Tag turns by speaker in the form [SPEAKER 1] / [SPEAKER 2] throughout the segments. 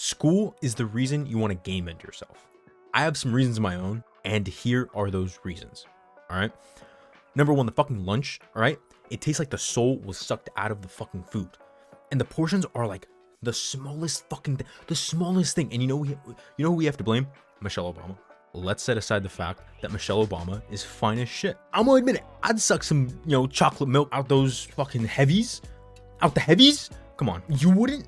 [SPEAKER 1] School is the reason you want to game end yourself. I have some reasons of my own, and here are those reasons. All right. Number one, the fucking lunch. All right. It tastes like the soul was sucked out of the fucking food, and the portions are like the smallest fucking, the smallest thing. And you know who we have to blame? Michelle Obama. Let's set aside the fact that Michelle Obama is fine as shit. I'm gonna admit it. I'd suck some, chocolate milk out those fucking heavies. Out the heavies? Come on. You wouldn't?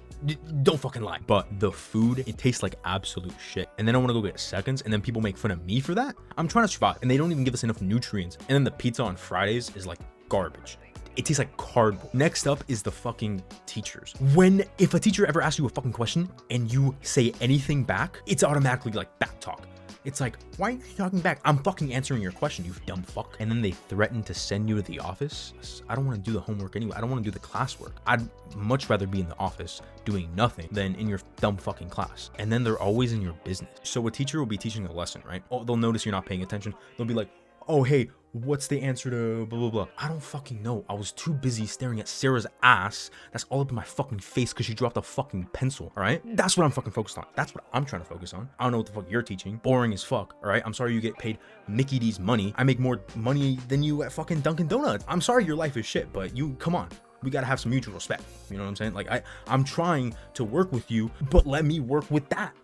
[SPEAKER 1] Don't fucking lie. But the food, it tastes like absolute shit. And then I want to go get seconds, and then people make fun of me for that. I'm trying to survive, and they don't even give us enough nutrients. And then the pizza on Fridays is like garbage. It tastes like cardboard. Next up is the fucking teachers. If a teacher ever asks you a fucking question and you say anything back, it's automatically like back talk. It's like, why are you talking back? I'm fucking answering your question, you dumb fuck. And then they threaten to send you to the office. I don't want to do the homework anyway. I don't want to do the classwork. I'd much rather be in the office doing nothing than in your dumb fucking class. And then they're always in your business. So a teacher will be teaching a lesson, right? Oh, they'll notice you're not paying attention. They'll be like, oh, hey, what's the answer to blah, blah, blah? I don't fucking know. I was too busy staring at Sarah's ass. That's all up in my fucking face because she dropped a fucking pencil, all right? That's what I'm fucking focused on. That's what I'm trying to focus on. I don't know what the fuck you're teaching. Boring as fuck, all right? I'm sorry you get paid Mickey D's money. I make more money than you at fucking Dunkin' Donuts. I'm sorry your life is shit, but come on. We gotta have some mutual respect. You know what I'm saying? Like, I'm trying to work with you, but let me work with that,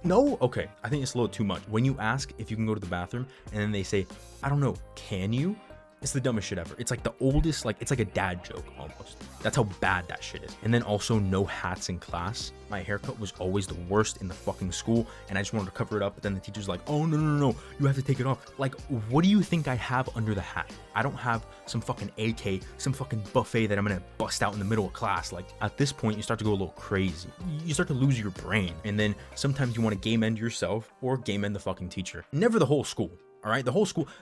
[SPEAKER 1] No? Okay, I think it's a little too much. When you ask if you can go to the bathroom and then they say, I don't know, can you? It's the dumbest shit ever. It's like the oldest, it's like a dad joke almost. That's how bad that shit is. And then also no hats in class. My haircut was always the worst in the fucking school and I just wanted to cover it up. But then the teacher's like, oh, no, you have to take it off. Like, what do you think I have under the hat? I don't have some fucking AK, some fucking buffet that I'm gonna bust out in the middle of class. Like, at this point, you start to go a little crazy. You start to lose your brain. And then sometimes you want to game end yourself or game end the fucking teacher. Never the whole school. All right, the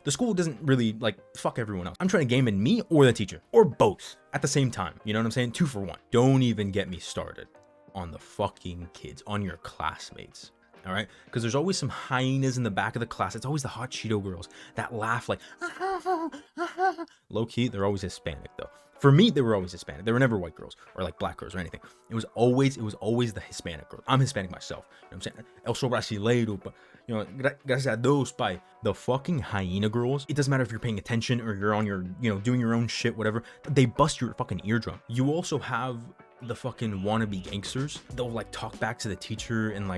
[SPEAKER 1] school doesn't really fuck everyone else. I'm trying to game in me or the teacher or both at the same time. You know what I'm saying? 2 for 1. Don't even get me started on the fucking kids, on your classmates. All right, because there's always some hyenas in the back of the class. It's always the hot Cheeto girls that laugh like, low key. They're always Hispanic though. For me, they were always Hispanic. They were never white girls or like black girls or anything. It was always the Hispanic girl. I'm Hispanic myself. You know what I'm saying? El so brasileiro, but gracias a Dios, by the fucking hyena girls. It doesn't matter if you're paying attention or you're on your, doing your own shit, whatever. They bust your fucking eardrum. You also have the fucking wannabe gangsters. They'll talk back to the teacher and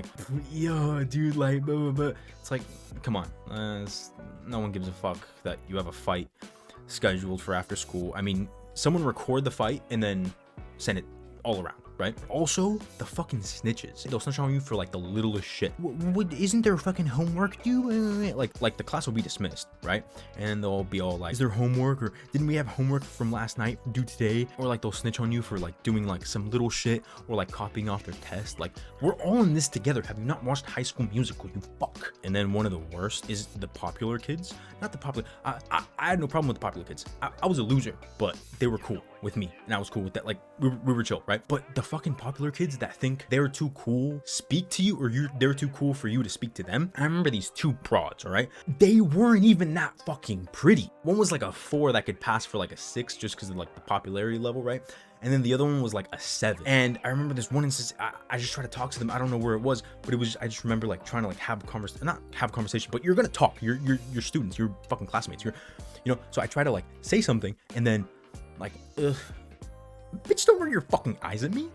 [SPEAKER 1] yo, dude, blah, blah, blah. It's like, come on. No one gives a fuck that you have a fight scheduled for after school. I mean, someone record the fight and then send it all around, right? Also, the fucking snitches. They'll snitch on you for the littlest shit. Isn't there fucking homework due? Like the class will be dismissed, right? And they'll be all like, is there homework? Or didn't we have homework from last night due today? Or they'll snitch on you for doing some little shit or copying off their test. We're all in this together. Have you not watched High School Musical, you fuck? And then one of the worst is the popular kids. Not the popular. I had no problem with the popular kids. I was a loser, but they were cool with me and I was cool with that. We were chill, right? But the fucking popular kids that think they're too cool speak to you or they're too cool for you to speak to them. I remember these 2 broads, all right? They weren't even that fucking pretty. One was a 4 that could pass for a 6 just because of the popularity level, right? And then the other one was a 7. And I remember this one instance, I just tried to talk to them. I don't know where it was, but it was, I just remember trying to have a conversation, not have a conversation, but you're gonna talk. You're students, you're fucking classmates. So I try to say something and then ugh, bitch, don't roll your fucking eyes at me.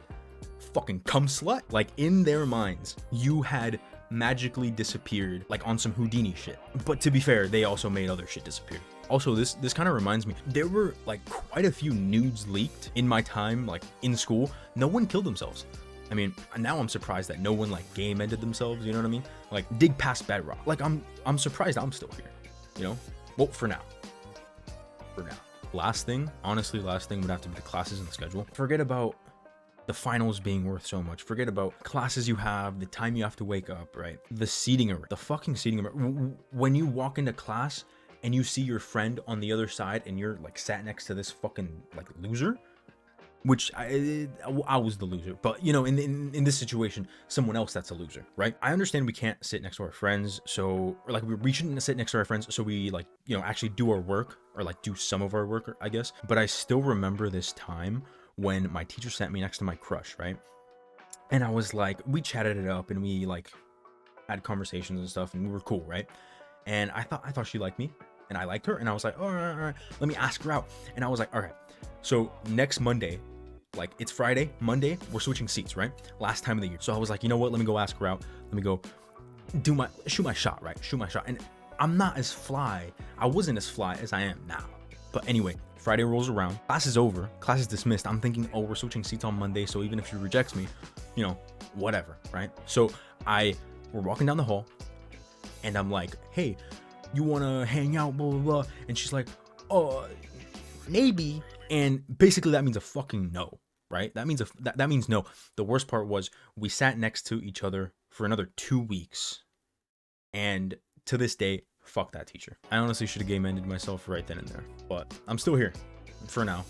[SPEAKER 1] Fucking cum slut. In their minds, you had magically disappeared on some Houdini shit. But to be fair, they also made other shit disappear. Also, this kind of reminds me, there were quite a few nudes leaked in my time in school. No one killed themselves. I mean, now I'm surprised that no one game ended themselves, you know what I mean? Dig past bedrock. I'm surprised I'm still here, Well, for now. Last thing would have to be the classes and the schedule. Forget about the finals being worth so much. Forget about classes you have, the time you have to wake up, right? The seating array, the fucking seating array. When you walk into class and you see your friend on the other side and you're sat next to this fucking loser, which I was the loser, but in this situation, someone else that's a loser, right? I understand we can't sit next to our friends, so or we shouldn't sit next to our friends, so we actually do our work or do some of our work, I guess. But I still remember this time when my teacher sat me next to my crush, right? And I was like, we chatted it up and we like had conversations and stuff and we were cool, right? And I thought she liked me and I liked her, and I was like, all right, let me ask her out. And I was like, all right. So next Monday, like it's Friday, Monday, we're switching seats, right? Last time of the year. So I was like, you know what? Let me go ask her out. Let me go shoot my shot, right? Shoot my shot. And I'm not as fly. I wasn't as fly as I am now. But anyway, Friday rolls around, class is over, class is dismissed. I'm thinking, oh, we're switching seats on Monday, so even if she rejects me, you know, whatever, right? So we're walking down the hall, and I'm like, hey, you wanna hang out, blah blah blah. And she's like, oh, maybe. And basically that means a fucking no, right? That means that means no. The worst part was we sat next to each other for another 2 weeks, and to this day, fuck that teacher. I honestly should have game ended myself right then and there, but I'm still here for now.